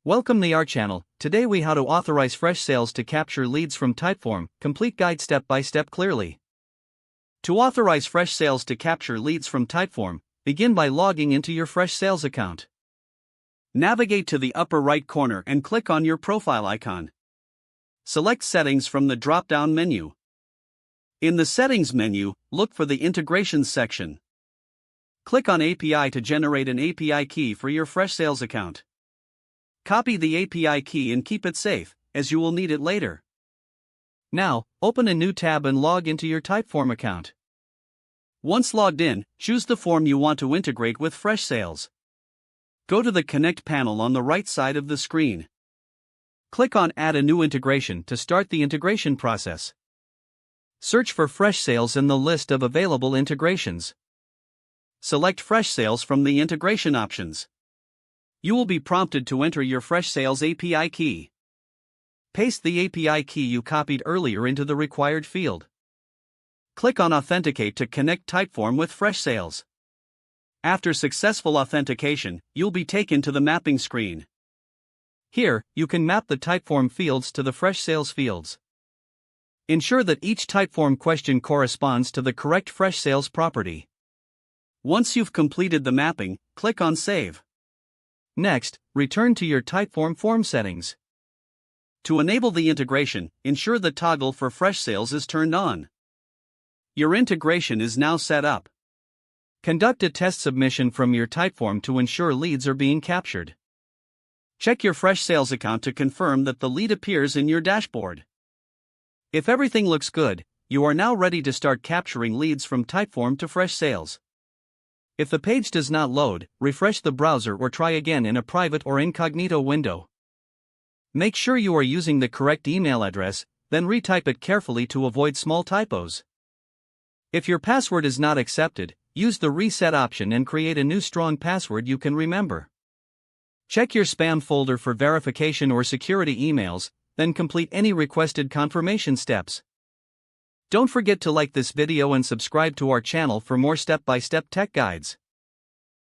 Welcome to our channel. Today we how to authorize Freshsales to capture leads from Typeform. Complete guide step by step clearly. To authorize Freshsales to capture leads from Typeform, begin by logging into your Freshsales account. Navigate to the upper right corner and click on your profile icon. Select Settings from the drop-down menu. In the Settings menu, look for the Integrations section. Click on API to generate an API key for your Freshsales account. Copy the API key and keep it safe, as you will need it later. Now, open a new tab and log into your Typeform account. Once logged in, choose the form you want to integrate with Freshsales. Go to the Connect panel on the right side of the screen. Click on Add a new integration to start the integration process. Search for Freshsales in the list of available integrations. Select Freshsales from the integration options. You will be prompted to enter your Freshsales API key. Paste the API key you copied earlier into the required field. Click on Authenticate to connect Typeform with Freshsales. After successful authentication, you'll be taken to the mapping screen. Here, you can map the Typeform fields to the Freshsales fields. Ensure that each Typeform question corresponds to the correct Freshsales property. Once you've completed the mapping, click on Save. Next, return to your Typeform form settings. To enable the integration, ensure the toggle for Freshsales is turned on. Your integration is now set up. Conduct a test submission from your Typeform to ensure leads are being captured. Check your Freshsales account to confirm that the lead appears in your dashboard. If everything looks good, you are now ready to start capturing leads from Typeform to Freshsales. If the page does not load, refresh the browser or try again in a private or incognito window. Make sure you are using the correct email address, then retype it carefully to avoid small typos. If your password is not accepted, use the reset option and create a new strong password you can remember. Check your spam folder for verification or security emails, then complete any requested confirmation steps. Don't forget to like this video and subscribe to our channel for more step-by-step tech guides.